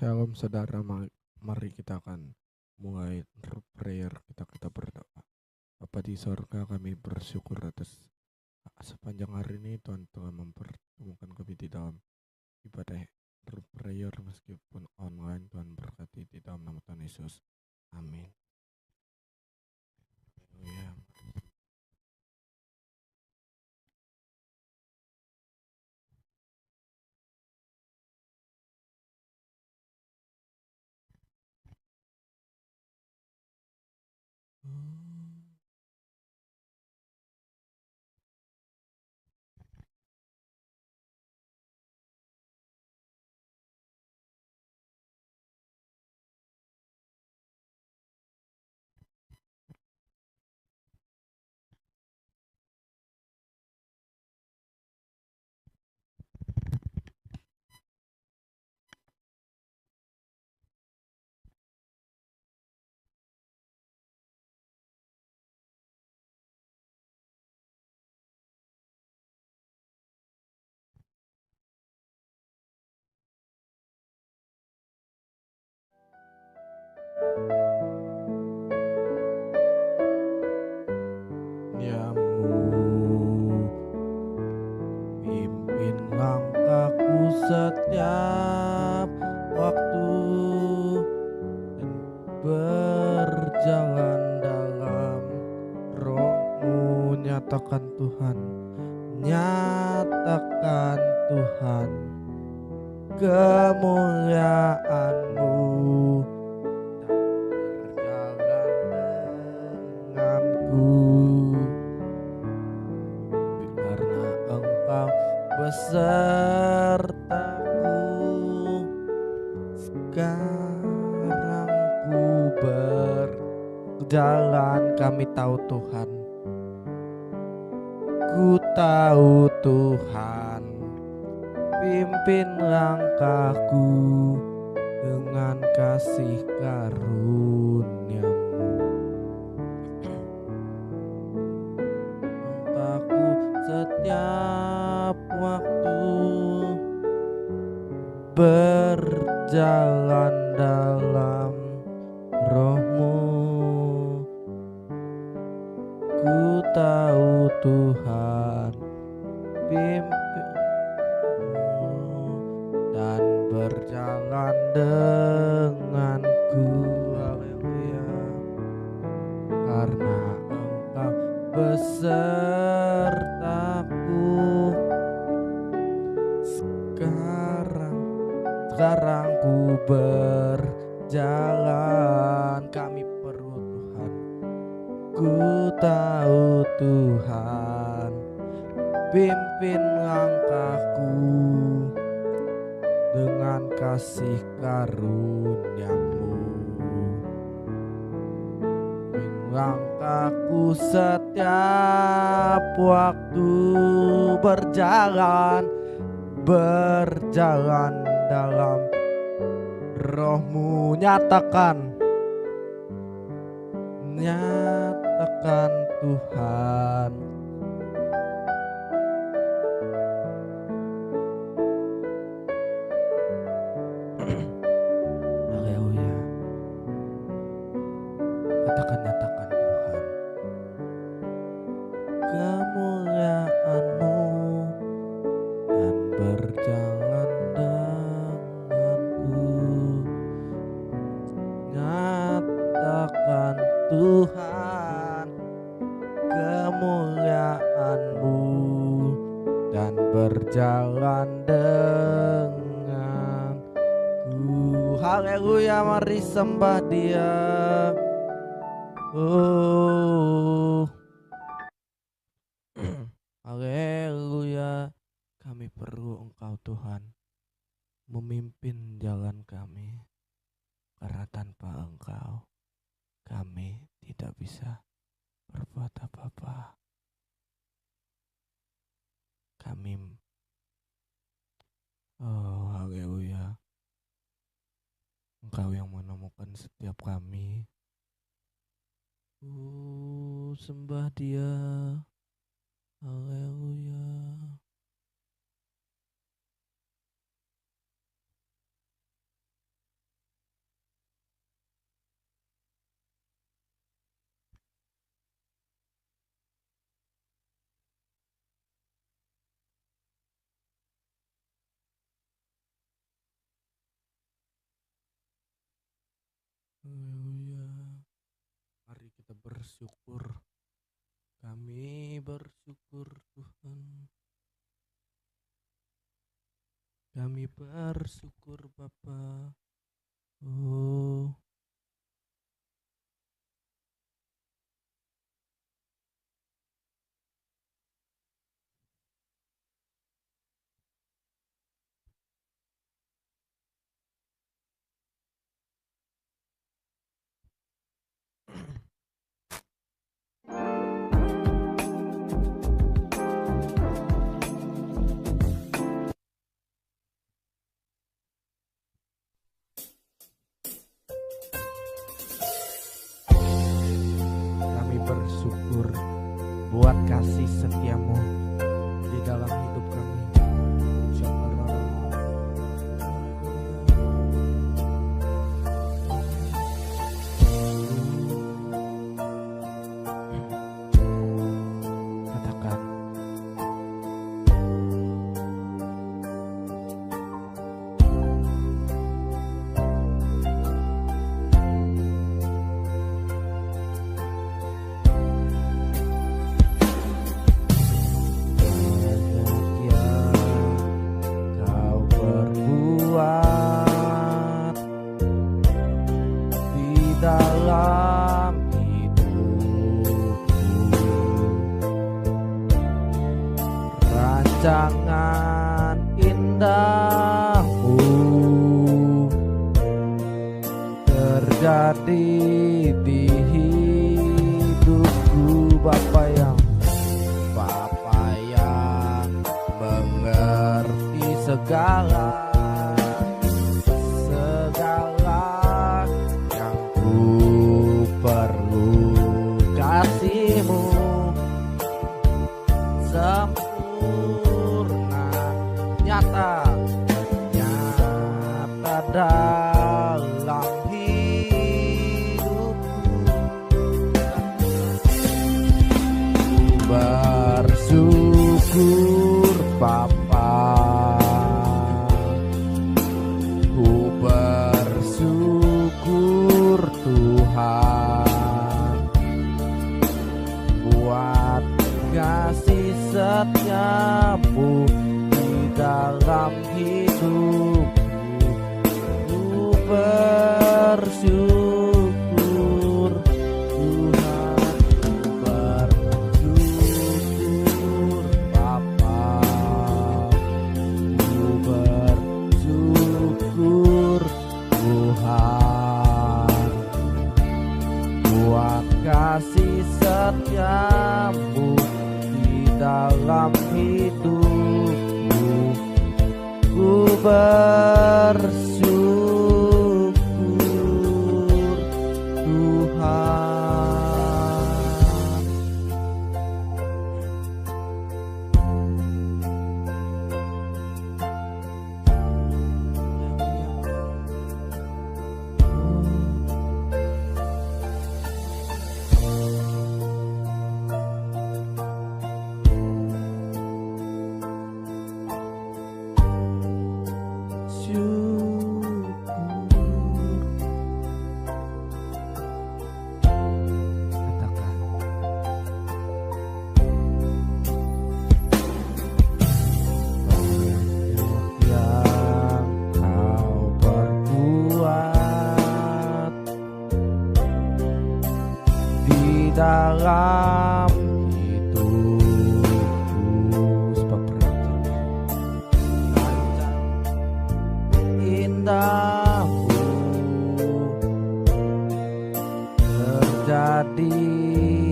Shalom saudara, mari kita akan mulai prayer, kita berdoa. Bapa di sorga, kami bersyukur atas sepanjang hari ini Tuhan telah mempertemukan kami di dalam ibadah prayer meskipun online. Tuhan berkati di dalam nama Tuhan Yesus. Amin. Haleluya. Diam-Mu pimpin langkahku setiap waktu dan berjalan dalam Roh-Mu. Nyatakan Tuhan, nyatakan Tuhan kemuliaan-Mu dan berjalan denganku, karena Engkau besertaku. Sekarang ku berjalan, kami tahu Tuhan, ku tahu Tuhan, pimpin langkahku dengan kasih karunia-Mu. Langkahku setiap waktu berjalan dalam Roh-Mu. Ku tahu Tuhan, pimpin-Mu dan berjalan denganku. Haleluya. Karena Engkau besertaku. Sekarang ku berjalan, kami perlu Tuhan. Ku tahu Tuhan, pimpin langkahku dengan kasih karunia-Mu. Pimpin langkahku setiap waktu berjalan dalam Roh-Mu. Nyatakan Tuhan, haleluya. Katakan, nyatakan Tuhan kemuliaan-Mu dan berjalan denganku. Nyatakan Tuhan kemuliaan-Mu dan berjalan denganku. Haleluya, mari sembah Dia. Oh, haleluya. Kami perlu Engkau Tuhan, memimpin jalan kami, karena tanpa Engkau kami tidak bisa berbuat apa-apa. Kami, oh haleluya, Engkau yang menemukan setiap kami. Sembah Dia. Haleluya. Haleluya. Mari kita bersyukur. Kami bersyukur Tuhan. Kami bersyukur Bapa. Oh, kami bersyukur buat kasih setiamu di dalam hidup kami. Katakan, kau berbuat di dalam hidupku, rancangan indahmu terjadi di hidupku. Bapa yang mengerti segala yang ku perlu. Kasihmu sempurna, nyata dalam hidupku. Bersyukur Bapa, ku bersyukur Tuhan buat kasih setiamu di dalam hidupku. Ku bersyukur Tuhan, bersyukur Bapa, ku bersyukur Tuhan buat kasih setiamu di dalam hidupku. Ku bersyukur Tuhan. Dalam hidupku, sebab rancang indahmu terjadi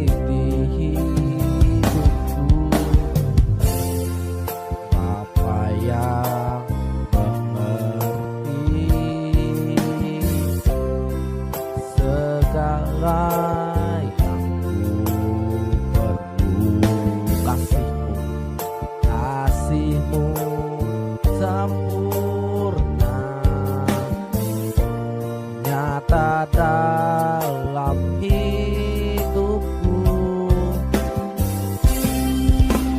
di hidupku. Bapa yang mengerti segala sempurna, nyata dalam hidupku.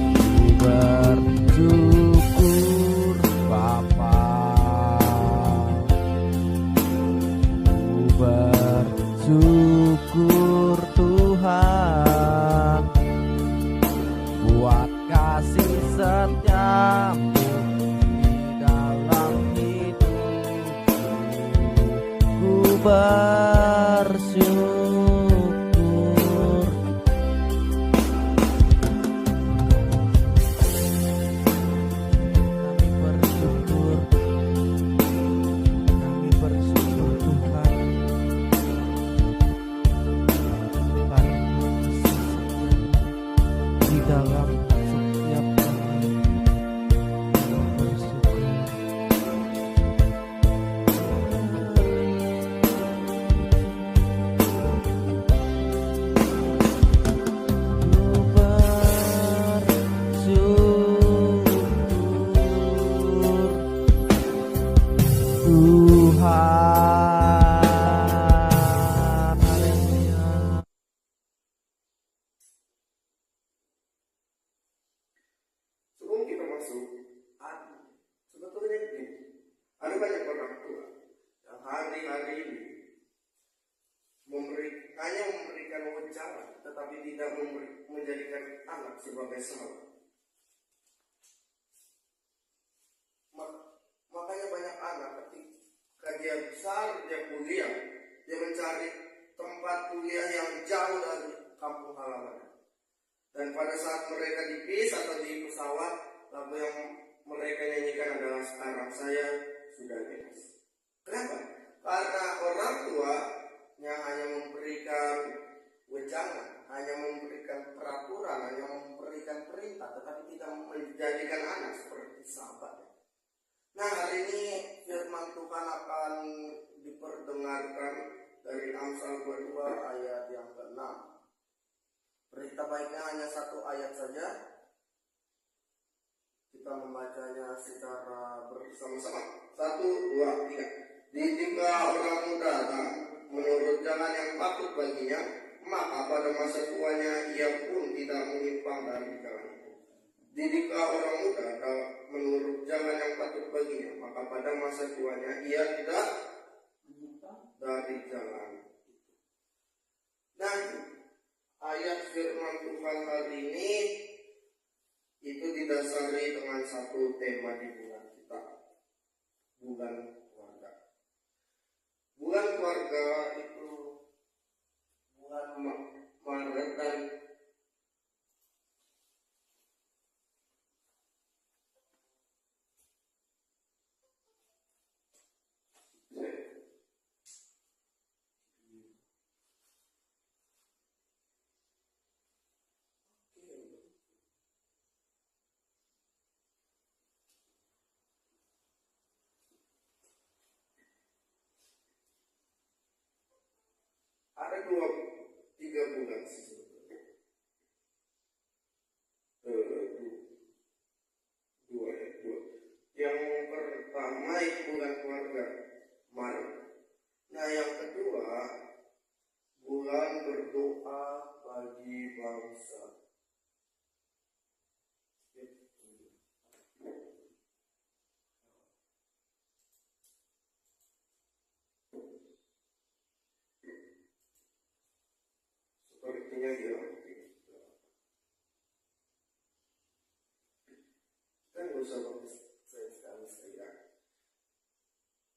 Ku bersyukur Bapa, ku bersyukur bersyukur. Kami bersyukur Tuhan, karena di dalam setiap kami bersyukur. Tuhan, haleluya. Sebelum kita masuk, sebetulnya ini ada banyak orang tua yang hari-hari ini hanya memberikan wejangan, tetapi tidak menjadikan anak sebagai sahabat. Makanya banyak anak ketika dia besar, dia kuliah, dia mencari tempat kuliah yang jauh dari kampung halaman. Dan pada saat mereka di bis atau di pesawat, lagu yang mereka nyanyikan adalah "Sekarang Saya Sudah Bebas". Kenapa? Karena orang tuanya hanya memberikan wejangan, hanya memberikan peraturan, hanya memberikan perintah, tetapi tidak menjadikan anak seperti sahabat. Nah, hari ini firman Tuhan akan diperdengarkan dari Amsal 22 ayat yang ke-6. Berita baiknya hanya satu ayat saja. Kita membacanya secara bersama-sama. 1, 2, 3. Didiklah orang muda menurut jalan yang patut baginya, maka pada masa tuanya ia pun tidak menyimpang dari jalan itu. Didiklah orang muda menurut jalan yang patut baginya, maka pada masa tuanya ia tidak menyimpang dari jalan itu. Dan ayat firman Tuhan hari ini itu didasari dengan satu tema di bulan kita, bulan keluarga. Bulan keluarga itu bulan Maret dan ada 3 bulan sebetulnya. Dua. Yang pertama itu bulan keluarga, Maret. Nah, yang kedua bulan berdoa bagi bangsa. Sepertinya dia kan usah bagus sekali.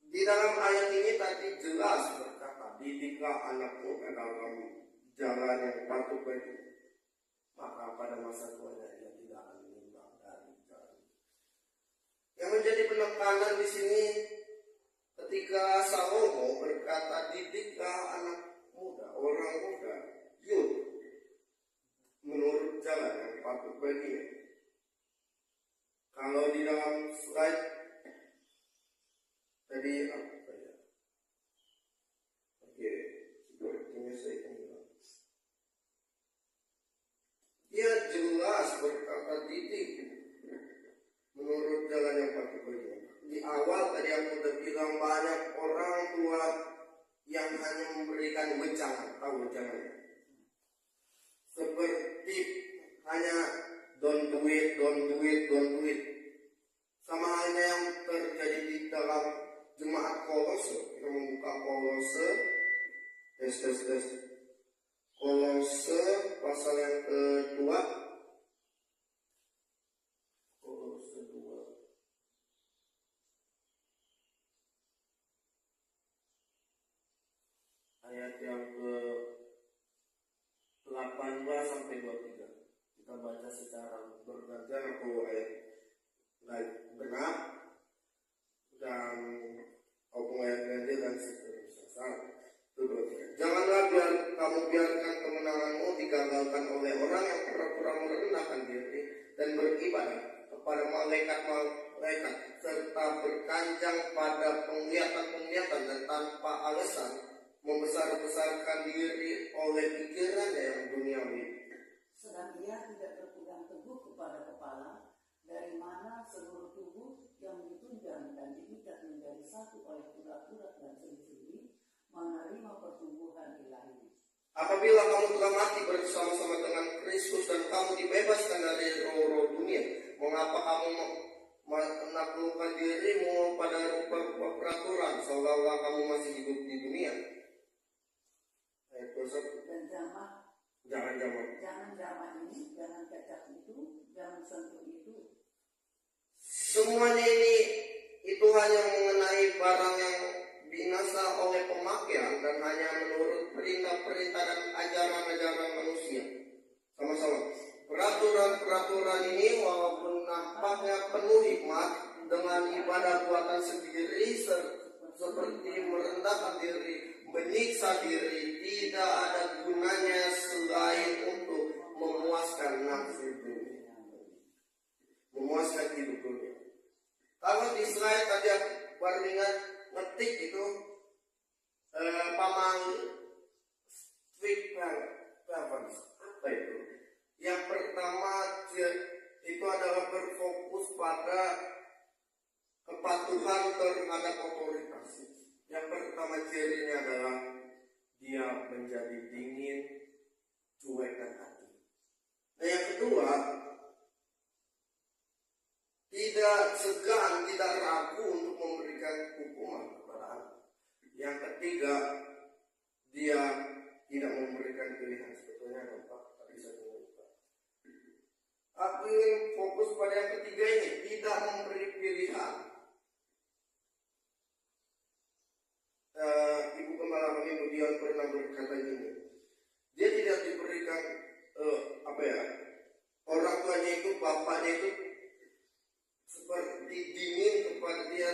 Di dalam ayat ini tadi jelas berkata, didiklah anakmu ke dalam jalan yang patut bagi, maka pada masa tuanya ia tidak akan menyimpang dari jalan. Yang menjadi penekanan di sini ketika Salomo berkata, didiklah anak muda, orang muda, menurut jalan yang patut baginya. Kalau di dalam slide tadi apa ya? Oke, sepertinya saya ingat. Dia jelas berkata didik menurut jalan yang patut baginya. Di awal tadi aku sudah bilang banyak orang tua yang hanya memberikan wejangan, tahu wejangannya? Seperti hanya don't do it. Sama halnya yang terjadi di dalam jemaat Kolose. Kita membuka Kolose, Kolose pasal yang kedua. Kolose 2. ayat yang ke-18 sampai 23. Kita baca secara bergantian atau ayat genap dan ayat ganjil dan seterusnya. Janganlah biarkan kemenanganmu digagalkan oleh orang yang pura-pura merendahkan diri dan beribadah kepada malaikat-malaikat serta berkanjang pada penglihatan-penglihatan dan tanpa alasan membesar-besarkan diri oleh pikirannya yang duniawi. Sedang ia tidak berpegang teguh kepada kepala, dari mana seluruh tubuh yang ditunjang dan diikat menjadi satu oleh urat-urat dan sendi-sendi menerima pertumbuhan ilahi. Apabila kamu telah mati bersama-sama dengan Kristus dan kamu dibebaskan dari roh-roh dunia, mengapa kamu menaklukkan dirimu pada rupa-rupa peraturan seolah-olah kamu masih hidup di dunia? Ayat 21. Dan Jangan jamah ini, jangan cacat itu, jangan sentuh itu. Semuanya ini itu hanya mengenai barang yang binasa oleh pemakaian dan hanya menurut perintah-perintah dan ajaran-ajaran manusia. Sama-sama. Peraturan-peraturan ini walaupun nampaknya penuh hikmat dengan ibadah buatan sendiri seperti merendahkan diri, menyiksa diri, tidak ada gunanya selain untuk memuaskan nafsu dunia, memuaskan hidup dunia. Kalau di slide tadi aku baru ingat ngetik itu pamang tweet preference apa itu? Yang pertama itu adalah berfokus pada kepatuhan terhadap otoritas. Yang pertama cirinya adalah dia menjadi dingin, cuek dan hati. Nah yang kedua, tidak segan, tidak ragu untuk memberikan hukuman kepada anak. Yang ketiga, dia tidak memberikan pilihan. Sebetulnya ada 4, tapi saya lupa. Aku ingin fokus pada yang ketiga ini, tidak memberi pilihan. Ibu Gembala kami kemudian pernah berkata gini, dia tidak diberikan orang tuanya itu, bapaknya itu seperti dingin kepada dia,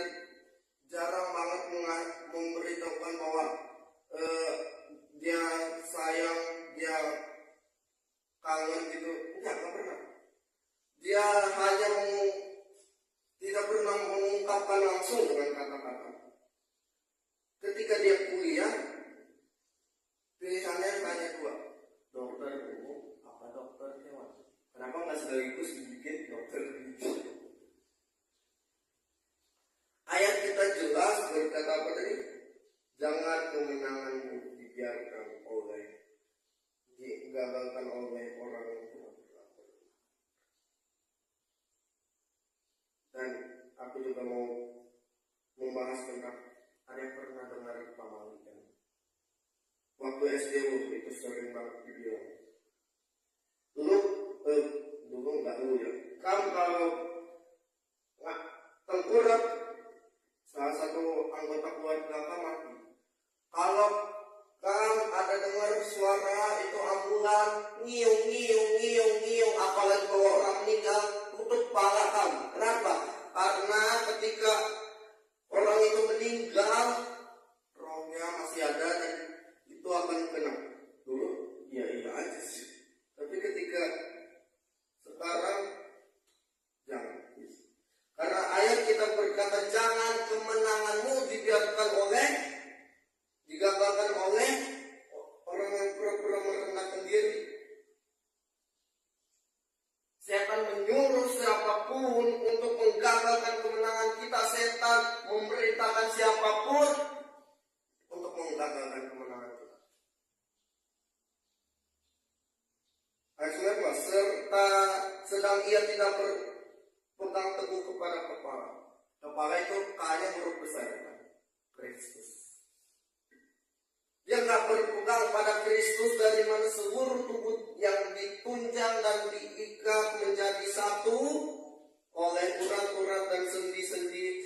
jarang banget memberitahukan bahwa dia sayang, dia kangen gitu, enggak pernah. Dia hanya tidak pernah mengungkapkan langsung dengan kata-kata. Ketika dia kuliah, pilihannya hanya 2, dokter umum apa dokter hewan. Kenapa nggak sekaligus dibikin dokter gigi? Ayat kita jelas berkata apa tadi? Jangan kemenanganmu digagalkan oleh orang yang tidak berlaku. Dan aku juga mau membahas tentang, ada yang pernah dengar pamalikan? Waktu SD itu sering banget dibilang, dulu nggak dulu ya. Kamu kalau tengkurap salah satu anggota keluarga kamu mati, kalau kamu ada dengar suara itu ambulan ngiung, apalagi kalau orang meninggal, tutup kepala kamu. Kenapa? Karena ketika orang itu meninggal, rohnya masih ada dan itu akan kena. Dulu iya aja sih, tapi ketika sekarang jangan. Karena ayat kita berkata jangan kemenanganmu digagalkan oleh orang yang pura-pura merendahkan diri. Setan menyuruh siapapun untuk menggagalkan kemenangan kita. Setan memerintahkan siapapun untuk menggagalkan kemenangan kita. Ayat 19, serta sedang ia tidak berpegang teguh kepada kepala. Kepala itu kayaknya huruf besar, kan? Kristus. Dia nggak berpegang pada Kristus, dari mana seluruh tubuh yang ditunjang dan diikat menjadi satu oleh urat-urat dan sendi-sendi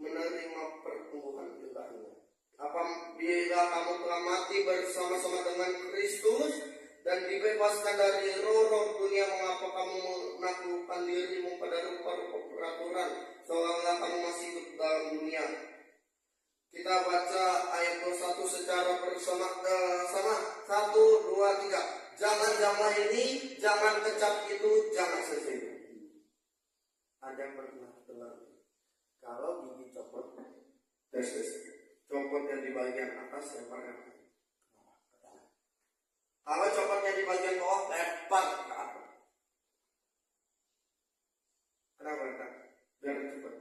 menerima pertumbuhan ilahnya. Apabila kamu telah mati mati bersama-sama dengan Kristus dan dibebaskan dari roh-roh dunia, mengapa kamu menaklukkan dirimu pada rupa-rupa peraturan seolah-olah kamu masih hidup dalam dunia? Kita baca ayat 21 secara bersama-sama. 1, 2, 3. Jangan jamah ini, jangan kecap itu, jangan sesuai. Ada yang pernah dengar? Kalau gigi copot, copotnya di bagian atas, lemparnya ke bawah. Kalau copotnya di bagian bawah, lempar ke atas. Kenapa? Biar cepat.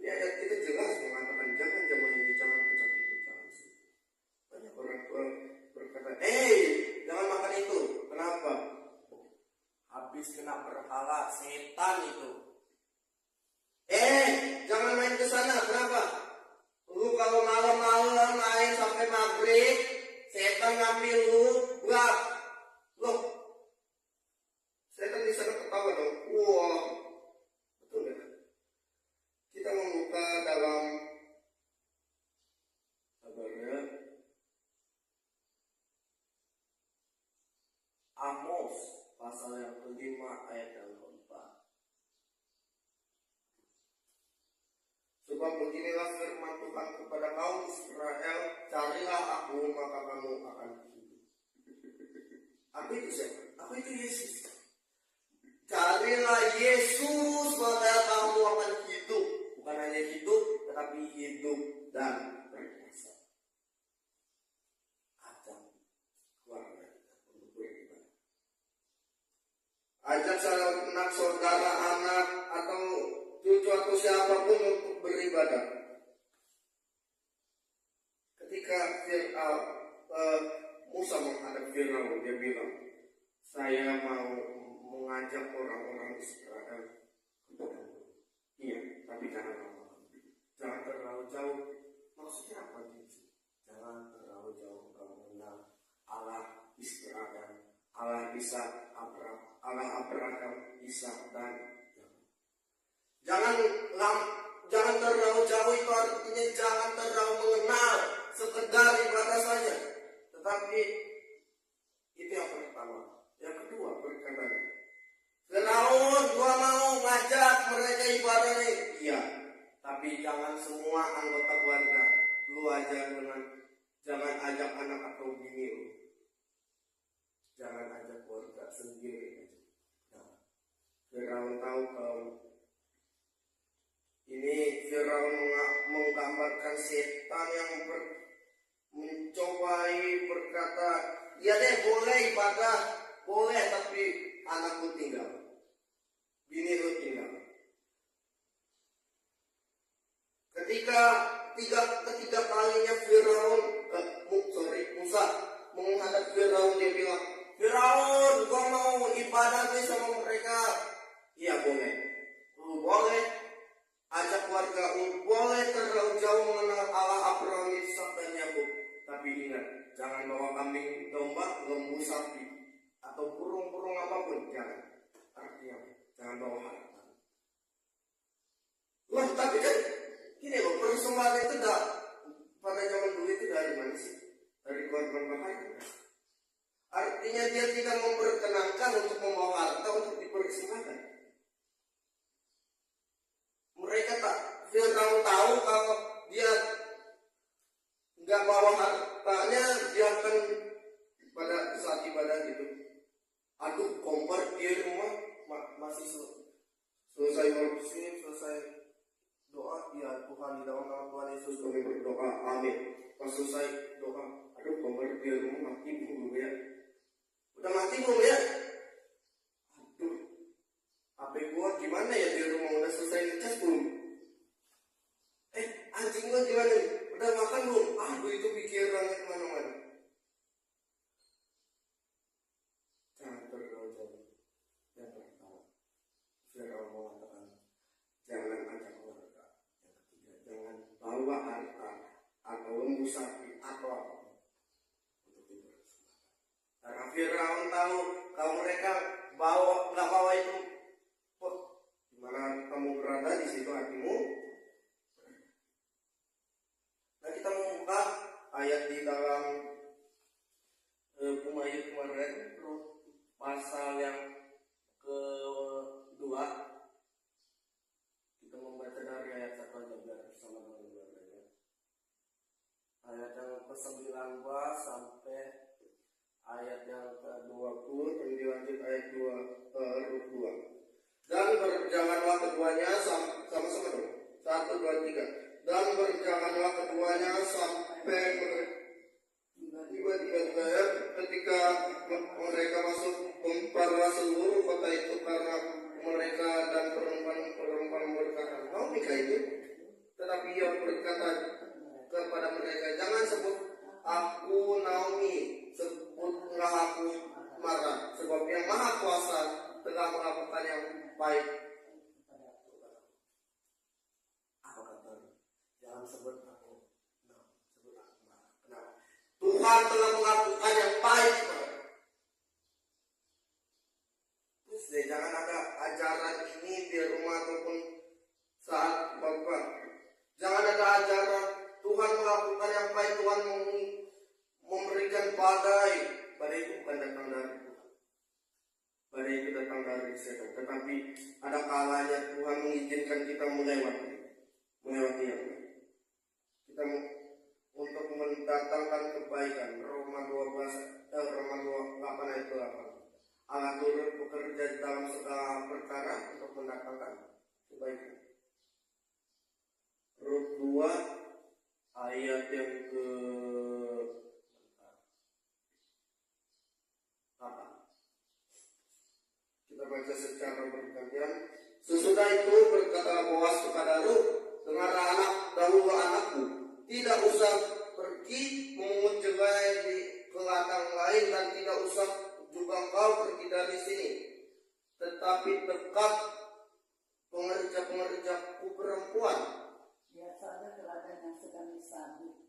Ya, kita jelas mengatakan jangan jamah ini, jangan kecap itu, jangan sesuai. Banyak orang tua berkata, jangan makan itu. Kenapa? Habis kena berhala setan itu. Jangan main ke sana. Kenapa? Lu kalau malam-malam main sampai maghrib, setan ngambil lu. Enggak. Loh. Setan di sana ketawa dong. Wah. Betul ya? Kita membuka dalam Amos pasal yang kelima ayat yang keempat. Sebab beginilah firman Tuhan kepada kaum Israel, carilah aku maka kamu akan hidup. Apa itu siapa? Apa itu Yesus? Carilah Yesus maka kamu akan hidup. Bukan hanya hidup, tetapi hidup dan berkuasa. Ajak anak saudara, anak atau cucu atau siapapun untuk beribadah. Ketika Musa menghadap Firaun, dia bilang, saya mau mengajak orang-orang Israel kepadamu. Iya, tapi jangan lama. Jangan terlalu jauh. Maksudnya apa sih? Jangan terlalu jauh kau mengenal Allah Israel, Allah Ishak, Allah Abraham, Ishak dan jangan terlalu jauh, itu artinya jangan terlalu mengenal, sekedar ibadah saja. Tetapi itu yang pertama. Yang kedua berkata, Firaun gua mau ngajak mereka ibadah nih. Iya, tapi jangan semua anggota keluarga. Lu aja jangan ajak anak atau bini lu. Jangan ajak keluarga sendiri. Firaun tahu kalau ini Firaun menggambarkan setan yang mencobai berkata, ya deh boleh ibadah, boleh, tapi anakku tinggal, bini lu tinggal. Ketiga kalinya Musa menghadap Firaun, dia bilang, Firaun, gua mau ibadah nih sama mereka. Iya boleh, lu boleh ajak keluarga lu, boleh terlalu jauh mengenal Allah Abraham, Ishak dan Yakub. Tapi ingat, jangan bawa kambing, domba, lembu, sapi atau burung-burung apapun, jangan. Artinya jangan bawa harta. Wah, tapi kan gini loh, persembahan itu pada zaman dulu itu dari mana sih? Dari korban bahaya. Artinya dia tidak memperkenankan untuk membawa harta untuk dipersembahkan. Mereka Firaun tahu kalau dia nggak bawa hartanya, dia akan pada saat ibadah gitu. Aduh, kompor di rumah masih selesai worship, selesai doa, ya Tuhan di dalam nama Tuhan Yesus kami berdoa, amin. Pas selesai doa, aduh kompor di rumah mati belum ya? Udah mati belum ya? Aduh, HP gua gimana ya di rumah, udah selesai ngecas belum? Anjing gua gimana? Udah makan belum? Aduh, itu pikirannya kemana-mana. Jangan terlalu jauh. Yang pertama, Firaun mengatakan jangan ajak keluarga. Yang ketiga, jangan bawa harta atau lembu sapi atau apapun untuk dipersembahkan. Karena Firaun tahu kalau mereka nggak bawa itu, di mana kamu berada di situ hatimu. Nah, kita membuka ayat yang ke-19 sampai ayat yang ke-20, dan dilanjut ayat 2. Dan berjalanlah keduanya sama-sama dong. 1, 2, 3. Dan berjalanlah keduanya sampai tiba-tiba ketika mereka masuk memperlah seluruh kota itu, karena mereka dan perempuan berkata, "Mau nikah itu?" Tetapi ia berkata kepada mereka, "Jangan sebut aku Naomi, sebutlah aku Mara, sebab yang Maha Kuasa telah melakukan yang baik." Apa kata? Jangan sebut aku Naomi, sebut aku Mara. Kenapa? Tuhan telah melakukan yang baik. Terus jangan ada ajaran ini di rumah ataupun saat Bapak. Jangan ada ajaran Tuhan melakukan yang baik, Tuhan memberikan badai. Badai itu bukan datang dari Tuhan. Badai itu datang dari setan. Tetapi ada kalanya Tuhan mengizinkan kita melewati yang baik. Kita untuk mendatangkan kebaikan. Roma 2:8 ayat 8. Allah turut bekerja dalam segala perkara untuk mendatangkan kebaikan. Rut 2 ayat yang ke 8. Kita baca secara bergantian. Sesudah itu berkata Boas kepada Rut, "Dengarlah dahulu anakku, tidak usah pergi memungut cerai ke ladang lain, dan tidak usah juga kau pergi dari sini, tetapi dekat pengerja-pengerjaku perempuan." Lihat saja teladan yang sedang disabit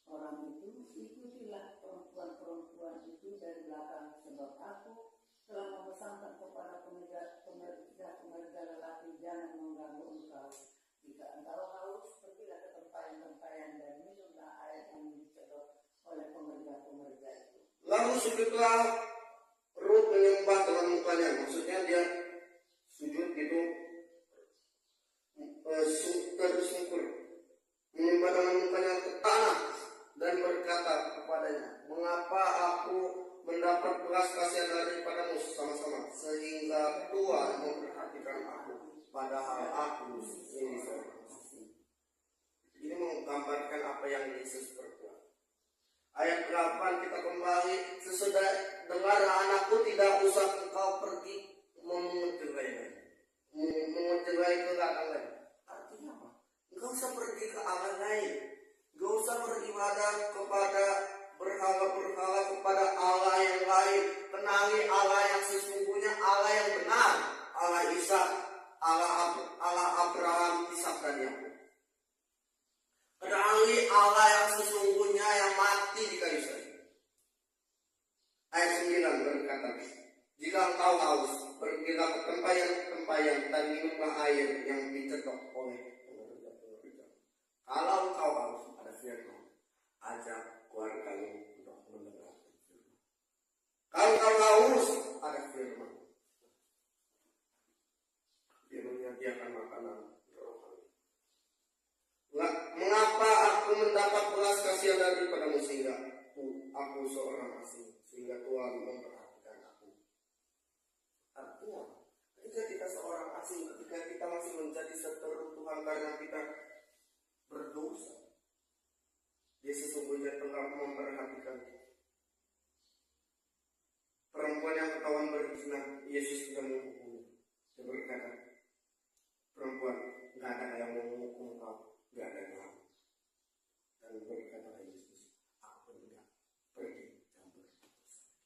orang itu, ikutilah perempuan-perempuan itu dari belakang, sebab aku telah memesankan kepada pemerintah lelaki, "Jangan mengganggu engkau. Jika engkau haus, pergilah ke tempayan-tempayan dan minumlah air yang disedot oleh pemerintah itu." Lalu sujudlah Rut menyembah dengan mukanya. Maksudnya dia sujud gitu, tersungkur, menyembah dengan mukanya ke tanah, dan berkata kepadanya, "Mengapa aku mendapat belas kasihan daripadamu sama-sama, sehingga Tuhan memperhatikan aku, padahal aku ini seorang asing." Ini menggambarkan apa yang Yesus perbuat. Ayat 8 kita kembali. Sesudah dengar anakku, tidak usah engkau pergi memungut cerai ke ladang lain. Artinya apa? Engkau usah pergi ke Allah lain. Engkau usah beribadah kepada berhala-berhala, kepada Allah yang lain. Kenali Allah yang sesungguhnya, Allah yang benar, Allah Ishak, Allah Abraham, Ishak dan Yakub. Kenali Allah yang sesungguhnya yang mati di kayu salib. Ayat 9 berkata, "Jika engkau haus, pergilah ke tempayan-tempayan dan minumlah air yang dicedok oleh pemerintah. Kalau engkau haus," ada firman, "ajak keluargamu untuk mendengarkan firman. Kalau engkau haus," ada firman, dia menyediakan makanan rohani. "Mengapa aku mendapat belas kasihan daripadamu, sehingga aku seorang asing, sehingga Tuhan memperhatikan aku." Artinya, ketika kita seorang asing, ketika kita masih menjadi seteru Tuhan karena kita berdosa, Dia sesungguhnya telah memperhatikan kita. Perempuan yang ketahuan berzina, Yesus sudah menghukumnya. Dia berkata, "Perempuan, nggak ada yang menghukum kau, nggak ada yang." Dan berkata Yesus, "Aku tidak pergi dan berdosa."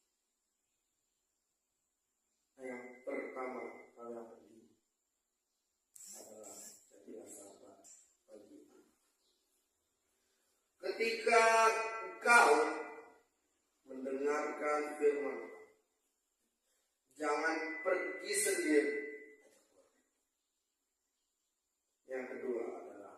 Yang pertama kalian pergi adalah jadilah sahabat bagi aku. Ketika engkau mendengarkan firman, jangan pergi sendiri. Yang kedua adalah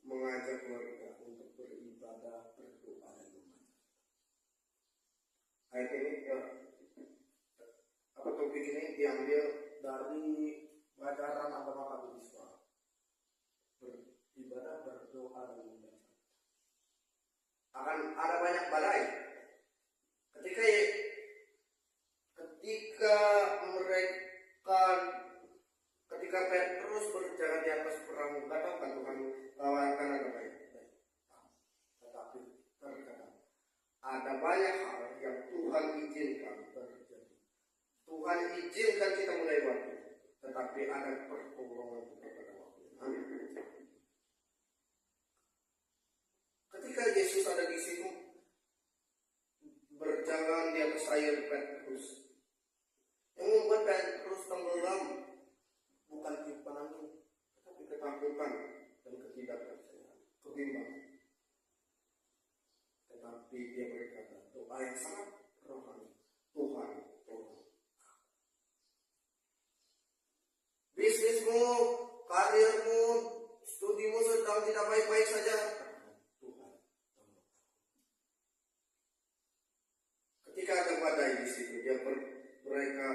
mengajak keluarga untuk beribadah, berdoa, dan membaca. Ayat ini topik ini diambil dari pelajaran agama Katolik. beribadah, berdoa dan membaca. Akan ada banyak badai. Ketika mereka ketika Petrus berjalan di atas perahu, katakan Tuhan lawankan ada banyak. Tetapi terkadang ada banyak hal yang Tuhan izinkan terjadi. Tuhan izinkan kita melewati, tetapi ada pertolongan pada waktu. Ketika Yesus ada di situ berjalan di atas air, Petrus yang membuat Petrus tenggelam bukan tiupan angin, tetapi ketakutan dan ketidakpercayaan, kebimbangan. Tetapi dia berkata doa yang sangat rohani, Tuhan tolong. Bisnismu, karirmu, studimu sedang tidak baik-baik saja, Tuhan tolong. Ketika ada badai di situ, mereka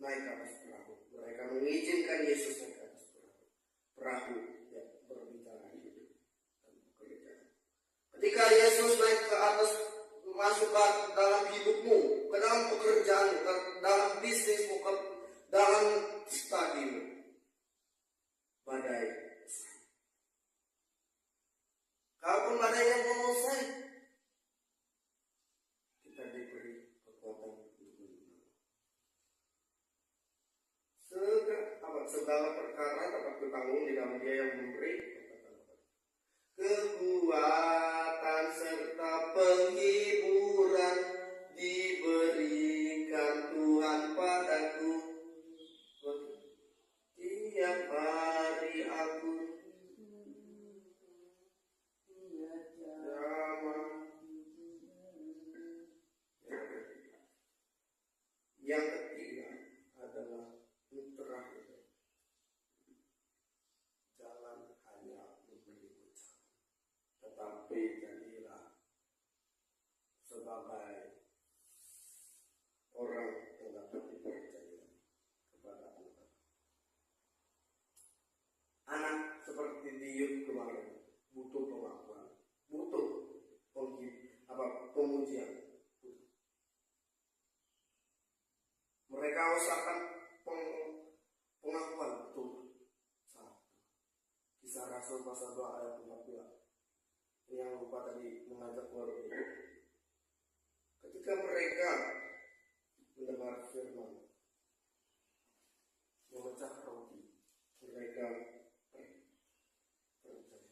naik ke atas perahu. Mereka mengizinkan Yesus naik ke atas perahu. Perahu yang berbicara hidup dan pekerjaan. Ketika Yesus naik ke atas, masuk ke dalam hidupmu, ke dalam pekerjaanmu, ke dalam bisnismu, ke dalam studimu, badai. Kalaupun badainya belum selesai, kita diberi kekuatan untuk menang. Segala perkara dapat bertanggung di dalam Dia yang memberi kekuatan serta penghiburan diberikan Tuhan padaku. Tiap hari aku yang ketiga adalah terakhir. Jangan hanya memberi ucapan, tetapi jadilah sebagai orang yang dapat dipercaya kepada anak. Anak seperti Diuk kemarin butuh pengakuan, butuh pemujian. Mereka usahakan pengakuan betul. Kisah Rasul pasal 2 ayat 14. Yang lupa tadi mengajak keluar itu. Ketika mereka mendengar firman, memecah roti, mereka percaya.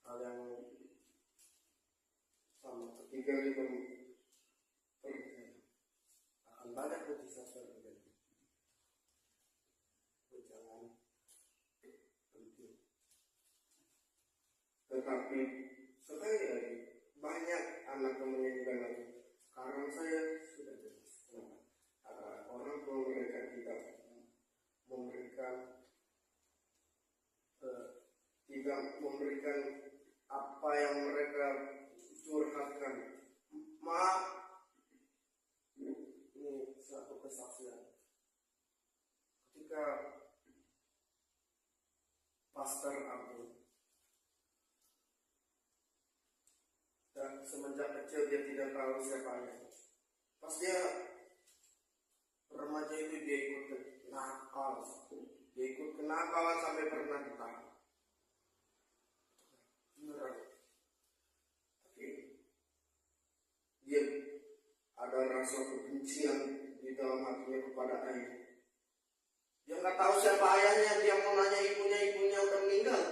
Hal yang sama ketika kita percaya, akan banyak mujizat terjadi. Jangan penting. Tetapi sekali lagi banyak anak yang menyanyikan lagi. Sekarang saya sudah jelas. Orang tua mereka tidak memberikan apa yang mereka curhatkan. Maaf, ini satu kesaksian. Ketika Pastor Agung dan semenjak kecil dia tidak tahu siapanya. Pas dia remaja itu dia ikut nakal, dia ikut kenakalan sampai pernah ditahan. Beneran. Tapi dia ada rasa kebencian di dalam hatinya kepada ayah. Dia nggak tahu siapa ayahnya, dia mau nanya ibunya udah meninggal.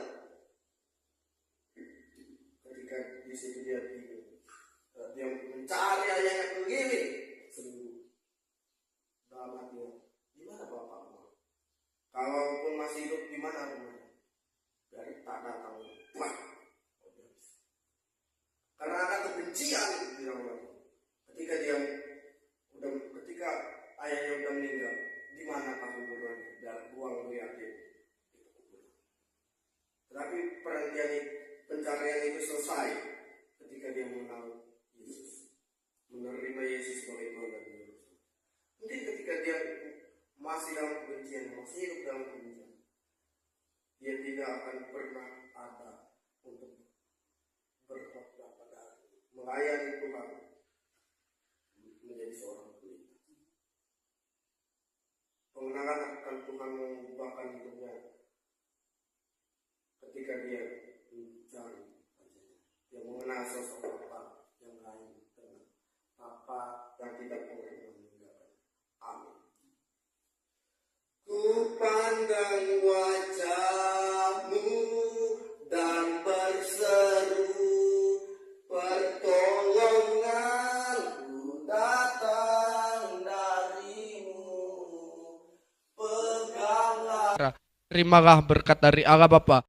Ketika di situ dia bingung, dia mencari ayahnya keliling seminggu. Dalam hatinya, di mana bapakmu? Kalaupun masih hidup, di mana rumahnya? Dari tak datang, wah, karena ada kebencian di dalam hati. Ketika ayahnya udah meninggal, di mana kuburannya? Dan buang yatim. Tetapi pencarian itu selesai ketika dia mengenal Yesus, menerima Yesus sebagai Tuhan dan Juru Selamat. Mungkin ketika dia masih dalam kebencian, masih hidup dalam kebencian, dia tidak akan pernah ada untuk berkhotbah pada melayani Tuhan menjadi seorang pelita. Pengenalan akan Tuhan mengubahkan hidupnya ketika dia mencari dia mengenal sosok Bapa yang lain dengan Bapa yang tidak pernah meninggalkan. Amin. Ku pandang wajah-Mu dan berseru, pertolonganku datang dari-Mu. Peganglah. Terimalah berkat dari Allah Bapa,